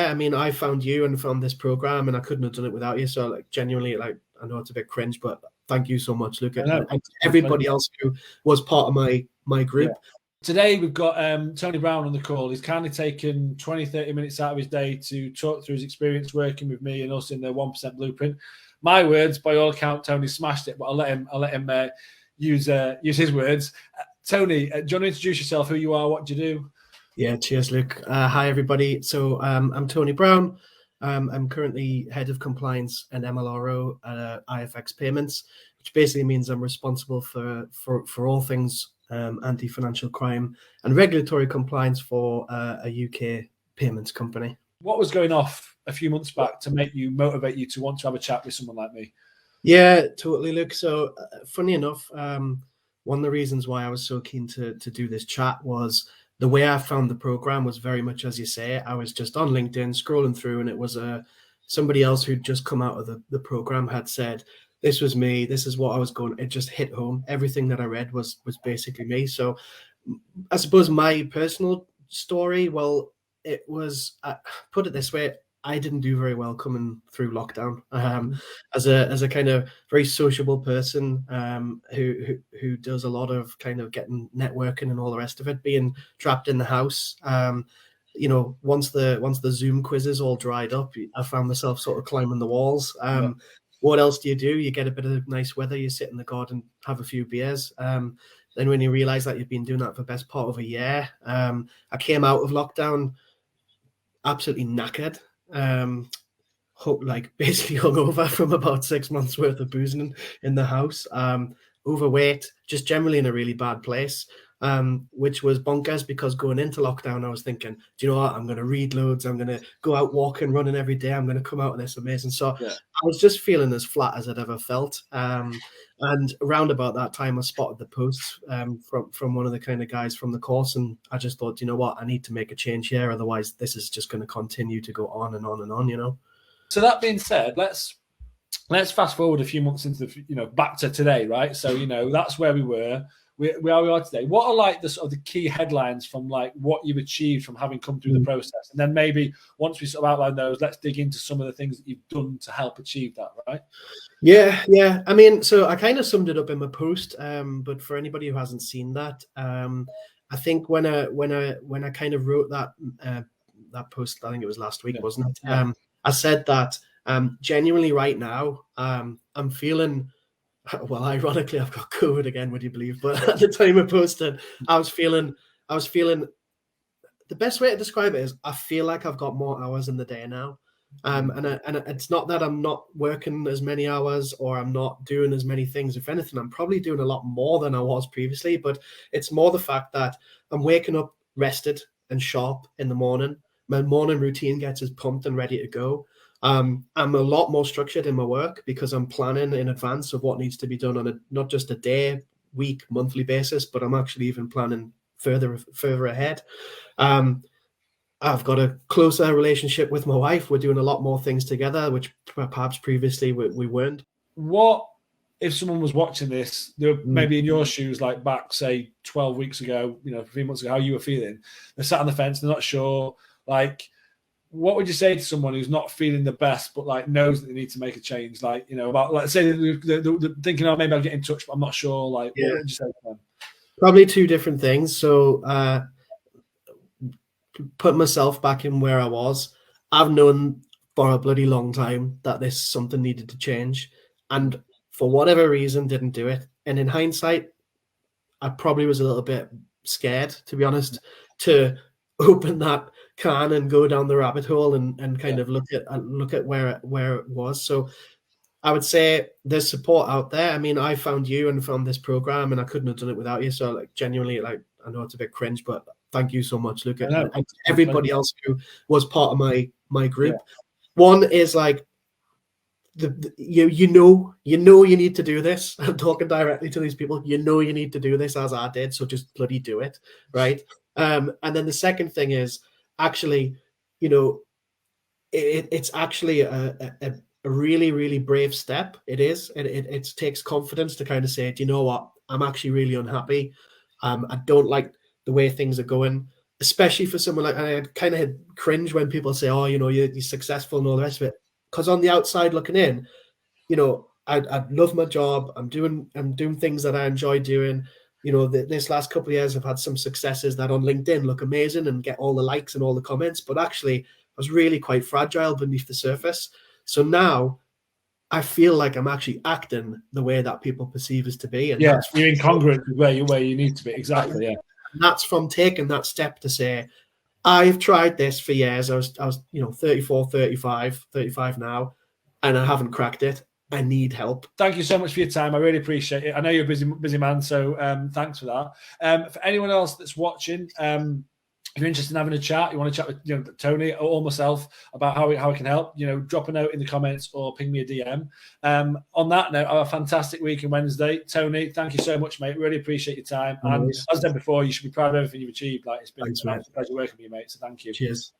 I mean, I found you and found this program, and I couldn't have done it without you. So, like, genuinely, like, I know it's a bit cringe, but thank you so much, Luke, and everybody else who was part of my group. Yeah. Today we've got Tony Brown on the call. He's kindly taken 20-30 minutes out of his day to talk through his experience working with me and us in the 1% Blueprint. My words, by all account, Tony smashed it, but I'll let him use his words. Tony, do you want to introduce yourself? Who you are? What do you do? Yeah, cheers, Luke. Hi, everybody. So I'm Tony Brown. I'm currently head of compliance and MLRO at IFX Payments, which basically means I'm responsible for all things anti-financial crime and regulatory compliance for a UK payments company. What was going off a few months back to motivate you to want to have a chat with someone like me? Yeah, totally, Luke. So funny enough, one of the reasons why I was so keen to do this chat was the way I found the program was very much, as you say, I was just on LinkedIn scrolling through, and it was somebody else who'd just come out of the program had said, this was me, this is what I was going. It just hit home. Everything that I read was basically me. So I suppose my personal story, well, it was, put it this way, I didn't do very well coming through lockdown. As a kind of very sociable person who does a lot of kind of getting networking and all the rest of it, being trapped in the house. Once the Zoom quizzes all dried up, I found myself sort of climbing the walls. What else do? You get a bit of nice weather, you sit in the garden, have a few beers. Then when you realize that you've been doing that for the best part of a year, I came out of lockdown absolutely knackered. Basically hungover from about 6 months worth of boozing in the house, overweight, just generally in a really bad place, which was bonkers because going into lockdown, I was thinking, do you know what? I'm going to read loads. I'm going to go out walking, running every day. I'm going to come out of this amazing. So I was just feeling as flat as I'd ever felt. And around about that time, I spotted the posts from one of the kind of guys from the course. And I just thought, you know what? I need to make a change here. Otherwise, this is just going to continue to go on and on and on, you know? So that being said, let's fast forward a few months into back to today, right? So that's where we were. Where we are today. What are like the sort of the key headlines from like what you've achieved from having come through the process, and then maybe once we sort of outline those, let's dig into some of the things that you've done to help achieve that, right? Yeah. I mean, so I kind of summed it up in my post, but for anybody who hasn't seen that, I think when I kind of wrote that post, I think it was last week, wasn't it? Yeah. I said that genuinely right now, I'm feeling. Well, ironically, I've got COVID again, would you believe? But at the time I posted, I was feeling the best way to describe it is I feel like I've got more hours in the day now. And it's not that I'm not working as many hours or I'm not doing as many things. If anything, I'm probably doing a lot more than I was previously, but it's more the fact that I'm waking up rested and sharp in the morning. My morning routine gets us pumped and ready to go. I'm a lot more structured in my work because I'm planning in advance of what needs to be done on not just a day, week, monthly basis, but I'm actually even planning further ahead. I've got a closer relationship with my wife. We're doing a lot more things together, which perhaps previously we weren't. What if someone was watching this, they were maybe in your shoes, like back, say, 12 weeks ago, 3 months ago, how you were feeling? They're sat on the fence, they're not sure, like, what would you say to someone who's not feeling the best, but like knows that they need to make a change? Like, about, let's say they're thinking, oh, maybe I'll get in touch, but I'm not sure. Like, what would you say to them? Probably two different things. So, put myself back in where I was. I've known for a bloody long time that this something needed to change, and for whatever reason, didn't do it. And in hindsight, I probably was a little bit scared, to be honest, to open that can and go down the rabbit hole and kind of look at where it was. So I would say there's support out there. I mean, I found you and found this program, and I couldn't have done it without you. So like genuinely, like, I know it's a bit cringe, but thank you so much, Luke, and everybody else who was part of my group. One is like you know you need to do this. I'm talking directly to these people. You need to do this, as I did. So just bloody do it, right? And then the second thing is actually, it's actually a really, really brave step. It is. It takes confidence to kind of say, do you know what? I'm actually really unhappy. I don't like the way things are going. especially for someone like, and I kind of had cringe when people say, "Oh, you're successful and all the rest of it," because on the outside looking in, I love my job. I'm doing things that I enjoy doing. This last couple of years, I've had some successes that on LinkedIn look amazing and get all the likes and all the comments, but actually, I was really quite fragile beneath the surface. So now I feel like I'm actually acting the way that people perceive us to be, and that's you're incongruent with where you need to be. Exactly. Yeah. And that's from taking that step to say, I've tried this for years. I was 34, 35 now, and I haven't cracked it. I need help. Thank you so much for your time. I really appreciate it. I know you're a busy man, so thanks for that. For anyone else that's watching, if you're interested in having a chat, you want to chat with Tony or myself about how we can help, drop a note in the comments or ping me a DM. On that note, have a fantastic week on Wednesday. Tony, thank you so much, mate. Really appreciate your time. And as I said before, you should be proud of everything you've achieved. It's been a pleasure working with you, mate. So thank you. Cheers.